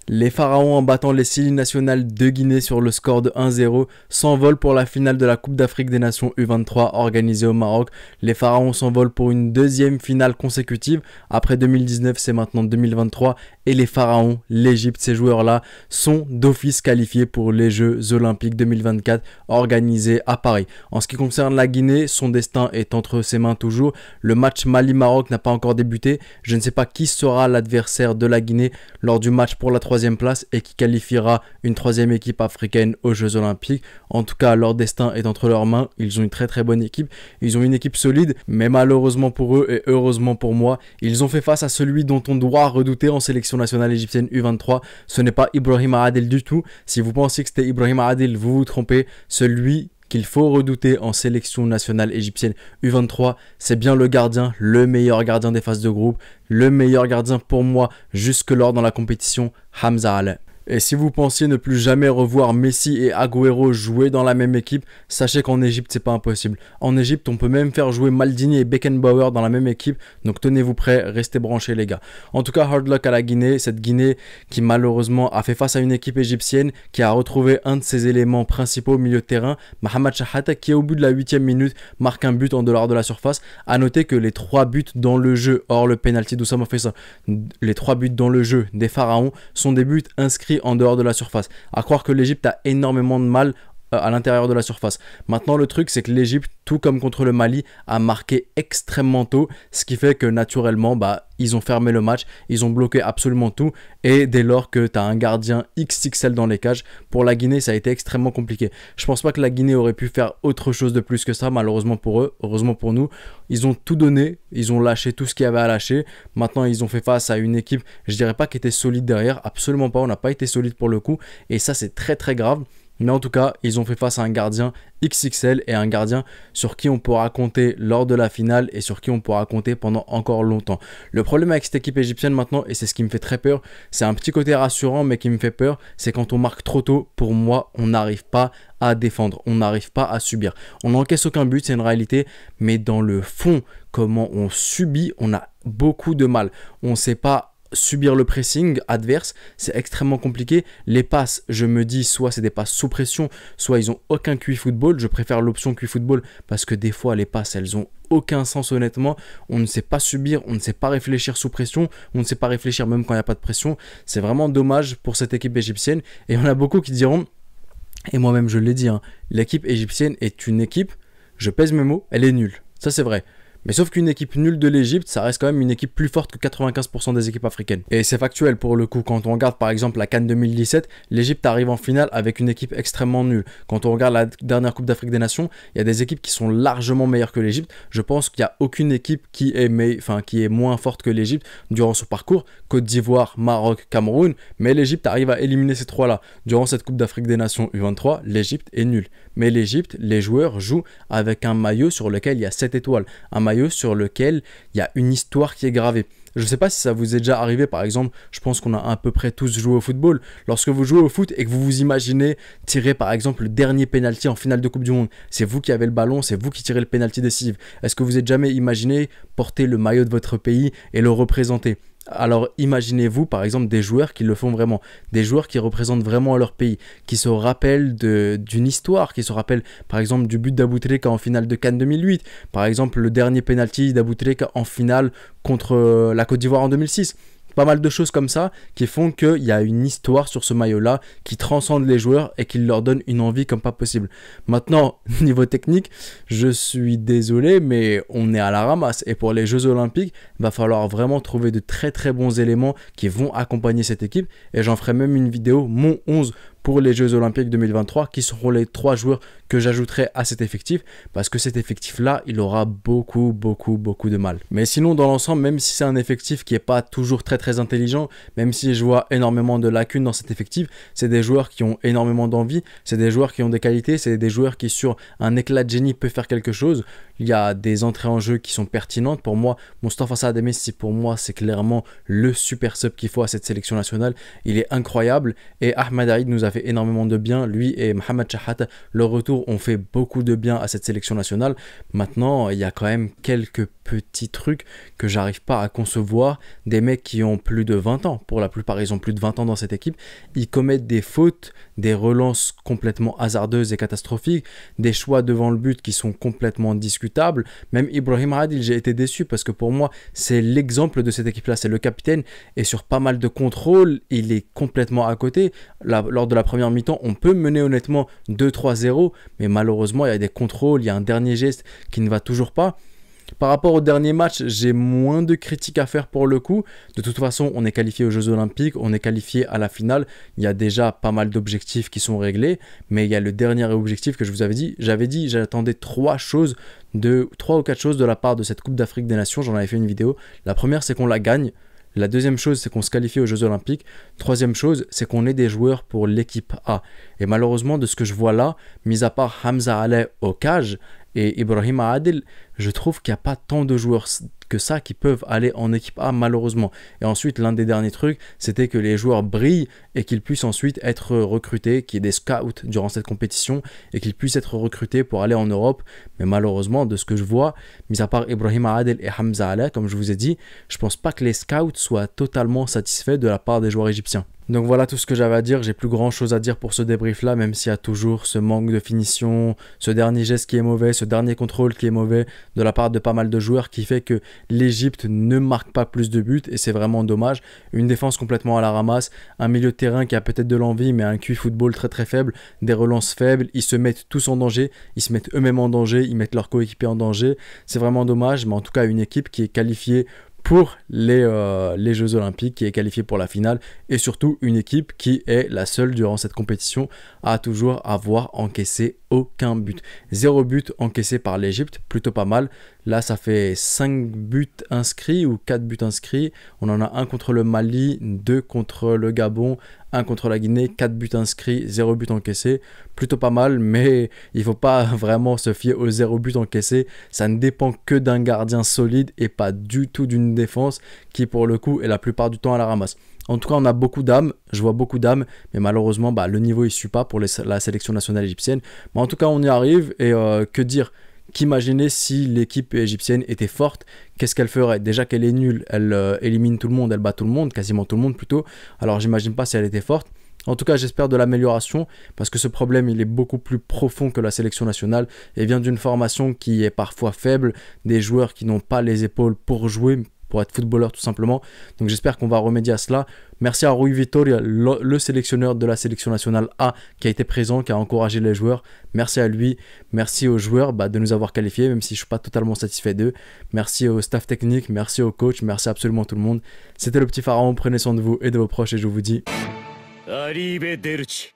Les Pharaons, en battant les Syli nationales de Guinée sur le score de 1-0, s'envolent pour la finale de la Coupe d'Afrique des Nations U23 organisée au Maroc. Les Pharaons s'envolent pour une deuxième finale consécutive. Après 2019, c'est maintenant 2023. Et les Pharaons, l'Égypte, ces joueurs-là, sont d'office qualifiés pour les Jeux Olympiques 2024 organisés à Paris. En ce qui concerne la Guinée, son destin est entre ses mains toujours. Le match Mali-Maroc n'a pas encore débuté. Je ne sais pas qui sera l'adversaire de la Guinée lors du match pour la troisième place et qui qualifiera une troisième équipe africaine aux Jeux Olympiques. En tout cas, leur destin est entre leurs mains. Ils ont une très très bonne équipe. Ils ont une équipe solide, mais malheureusement pour eux et heureusement pour moi, ils ont fait face à celui dont on doit redouter en sélection nationale égyptienne U23. Ce n'est pas Ibrahim Adel du tout. Si vous pensez que c'était Ibrahim Adel, vous vous trompez. Celui qu'il faut redouter en sélection nationale égyptienne U23, c'est bien le gardien, le meilleur gardien des phases de groupe, le meilleur gardien pour moi jusque-lors dans la compétition, Hamza Alaa. Et si vous pensiez ne plus jamais revoir Messi et Agüero jouer dans la même équipe, sachez qu'en Égypte, c'est pas impossible. En Égypte, on peut même faire jouer Maldini et Beckenbauer dans la même équipe. Donc tenez-vous prêts, restez branchés les gars. En tout cas, hard luck à la Guinée. Cette Guinée qui malheureusement a fait face à une équipe égyptienne qui a retrouvé un de ses éléments principaux au milieu de terrain, Mohamed Chahata, qui au bout de la 8e minute marque un but en dehors de la surface. A noter que les 3 buts dans le jeu, hors le penalty d'Oussama Fessa, les 3 buts dans le jeu des Pharaons sont des buts inscrits en dehors de la surface. À croire que l'Égypte a énormément de mal à l'intérieur de la surface. Maintenant, le truc, c'est que l'Égypte, tout comme contre le Mali, a marqué extrêmement tôt, ce qui fait que naturellement, ils ont fermé le match, ils ont bloqué absolument tout, et dès lors que tu as un gardien XXL dans les cages, pour la Guinée, ça a été extrêmement compliqué. Je pense pas que la Guinée aurait pu faire autre chose de plus que ça, malheureusement pour eux, heureusement pour nous. Ils ont tout donné, ils ont lâché tout ce qu'il y avait à lâcher. Maintenant, ils ont fait face à une équipe, je dirais pas qui était solide derrière, absolument pas, on n'a pas été solide pour le coup, et ça, c'est très très grave. Mais en tout cas, ils ont fait face à un gardien XXL et un gardien sur qui on pourra compter lors de la finale et sur qui on pourra compter pendant encore longtemps. Le problème avec cette équipe égyptienne maintenant, et c'est ce qui me fait très peur, c'est un petit côté rassurant mais qui me fait peur, c'est quand on marque trop tôt, pour moi, on n'arrive pas à défendre, on n'arrive pas à subir. On n'encaisse aucun but, c'est une réalité, mais dans le fond, comment on subit, on a beaucoup de mal. On ne sait pas subir le pressing adverse, c'est extrêmement compliqué. Les passes, je me dis, soit c'est des passes sous pression, soit ils ont aucun QI football. Je préfère l'option QI football parce que des fois les passes, elles ont aucun sens honnêtement. On ne sait pas subir, on ne sait pas réfléchir sous pression, on ne sait pas réfléchir même quand il n'y a pas de pression. C'est vraiment dommage pour cette équipe égyptienne. Et on a beaucoup qui diront, et moi-même je l'ai dit, l'équipe égyptienne est une équipe, je pèse mes mots, elle est nulle. Ça c'est vrai. Mais sauf qu'une équipe nulle de l'Égypte, ça reste quand même une équipe plus forte que 95% des équipes africaines. Et c'est factuel pour le coup. Quand on regarde par exemple la CAN 2017, l'Égypte arrive en finale avec une équipe extrêmement nulle. Quand on regarde la dernière Coupe d'Afrique des Nations, il y a des équipes qui sont largement meilleures que l'Égypte. Je pense qu'il n'y a aucune équipe qui est moins forte que l'Égypte durant ce parcours. Côte d'Ivoire, Maroc, Cameroun. Mais l'Égypte arrive à éliminer ces trois-là. Durant cette Coupe d'Afrique des Nations U23, l'Égypte est nulle. Mais l'Égypte, les joueurs jouent avec un maillot sur lequel il y a 7 étoiles. Un maillot sur lequel il y a une histoire qui est gravée. Je ne sais pas si ça vous est déjà arrivé, par exemple, je pense qu'on a à peu près tous joué au football. Lorsque vous jouez au foot et que vous vous imaginez tirer par exemple le dernier penalty en finale de Coupe du Monde, c'est vous qui avez le ballon, c'est vous qui tirez le penalty décisif. Est-ce que vous êtes jamais imaginé porter le maillot de votre pays et le représenter ? Alors imaginez-vous par exemple des joueurs qui le font vraiment, des joueurs qui représentent vraiment leur pays, qui se rappellent d'une histoire, qui se rappellent par exemple du but d'Aboutrika en finale de CAN 2008, par exemple le dernier penalty d'Aboutrika en finale contre la Côte d'Ivoire en 2006. Pas mal de choses comme ça qui font qu'il y a une histoire sur ce maillot-là qui transcende les joueurs et qui leur donne une envie comme pas possible. Maintenant, niveau technique, je suis désolé, mais on est à la ramasse. Et pour les Jeux Olympiques, il va falloir vraiment trouver de très très bons éléments qui vont accompagner cette équipe. Et j'en ferai même une vidéo, mon 11 pour les Jeux Olympiques 2023, qui seront les 3 joueurs que j'ajouterai à cet effectif, parce que cet effectif-là, il aura beaucoup de mal. Mais sinon, dans l'ensemble, même si c'est un effectif qui n'est pas toujours très intelligent, même si je vois énormément de lacunes dans cet effectif, c'est des joueurs qui ont énormément d'envie, c'est des joueurs qui ont des qualités, c'est des joueurs qui, sur un éclat de génie, peuvent faire quelque chose. Il y a des entrées en jeu qui sont pertinentes. Pour moi, Moustapha Saad Messi, pour moi, c'est clairement le super sub qu'il faut à cette sélection nationale. Il est incroyable, et Ahmed Aïd nous a fait énormément de bien. Lui et Mohamed Chahat, leur retour ont fait beaucoup de bien à cette sélection nationale. Maintenant, il y a quand même quelques petits trucs que j'arrive pas à concevoir. Des mecs qui ont plus de 20 ans, pour la plupart ils ont plus de 20 ans dans cette équipe, ils commettent des fautes, des relances complètement hasardeuses et catastrophiques, des choix devant le but qui sont complètement discutables. Même Ibrahim Adil, j'ai été déçu parce que pour moi c'est l'exemple de cette équipe là, c'est le capitaine, et sur pas mal de contrôles il est complètement à côté. Lors de la première mi-temps on peut mener honnêtement 2-3-0, mais malheureusement il y a des contrôles, il y a un dernier geste qui ne va toujours pas. Par rapport au dernier match, j'ai moins de critiques à faire pour le coup. De toute façon, on est qualifié aux Jeux Olympiques, on est qualifié à la finale. Il y a déjà pas mal d'objectifs qui sont réglés, mais il y a le dernier objectif que je vous avais dit. J'attendais 3 ou 4 choses de la part de cette Coupe d'Afrique des Nations. J'en avais fait une vidéo. La première, c'est qu'on la gagne. La deuxième chose, c'est qu'on se qualifie aux Jeux Olympiques. Troisième chose, c'est qu'on ait des joueurs pour l'équipe A. Et malheureusement, de ce que je vois là, mis à part Hamza Aleh au cage et Ibrahim Adil, je trouve qu'il n'y a pas tant de joueurs que ça qui peuvent aller en équipe A malheureusement. Et ensuite, l'un des derniers trucs, c'était que les joueurs brillent et qu'ils puissent ensuite être recrutés, qu'il y ait des scouts durant cette compétition et qu'ils puissent être recrutés pour aller en Europe. Mais malheureusement, de ce que je vois, mis à part Ibrahim Adil et Hamza Aleh, comme je vous ai dit, je pense pas que les scouts soient totalement satisfaits de la part des joueurs égyptiens. Donc voilà tout ce que j'avais à dire, j'ai plus grand chose à dire pour ce débrief là, même s'il y a toujours ce manque de finition, ce dernier geste qui est mauvais, ce dernier contrôle qui est mauvais de la part de pas mal de joueurs qui fait que l'Égypte ne marque pas plus de buts et c'est vraiment dommage. Une défense complètement à la ramasse, un milieu de terrain qui a peut-être de l'envie mais un QI football très très faible, des relances faibles, ils se mettent tous en danger, ils se mettent eux-mêmes en danger, ils mettent leurs coéquipiers en danger, c'est vraiment dommage, mais en tout cas une équipe qui est qualifiée pour les Jeux Olympiques, qui est qualifiée pour la finale, et surtout une équipe qui est la seule durant cette compétition à toujours avoir encaissé aucun but. 0 but encaissé par l'Égypte, plutôt pas mal. Là, ça fait 5 buts inscrits ou 4 buts inscrits. On en a un contre le Mali, 2 contre le Gabon, 1 contre la Guinée, 4 buts inscrits, 0 but encaissé. Plutôt pas mal, mais il ne faut pas vraiment se fier aux 0 but encaissés. Ça ne dépend que d'un gardien solide et pas du tout d'une défense qui, pour le coup, est la plupart du temps à la ramasse. En tout cas, on a beaucoup d'âmes, je vois beaucoup d'âmes, mais malheureusement, le niveau ne suit pas pour la sélection nationale égyptienne. Mais en tout cas, on y arrive et que dire? Qu'imaginer si l'équipe égyptienne était forte, qu'est-ce qu'elle ferait? Déjà qu'elle est nulle, elle élimine tout le monde, elle bat tout le monde, quasiment tout le monde plutôt. Alors j'imagine pas si elle était forte. En tout cas, j'espère de l'amélioration parce que ce problème, il est beaucoup plus profond que la sélection nationale et vient d'une formation qui est parfois faible, des joueurs qui n'ont pas les épaules pour jouer, pour être footballeur tout simplement. Donc j'espère qu'on va remédier à cela. Merci à Rui Vitória, le sélectionneur de la sélection nationale A, qui a été présent, qui a encouragé les joueurs. Merci à lui. Merci aux joueurs de nous avoir qualifiés, même si je ne suis pas totalement satisfait d'eux. Merci au staff technique, merci au coach, merci à absolument tout le monde. C'était le petit pharaon, prenez soin de vous et de vos proches et je vous dis... Arrivederci.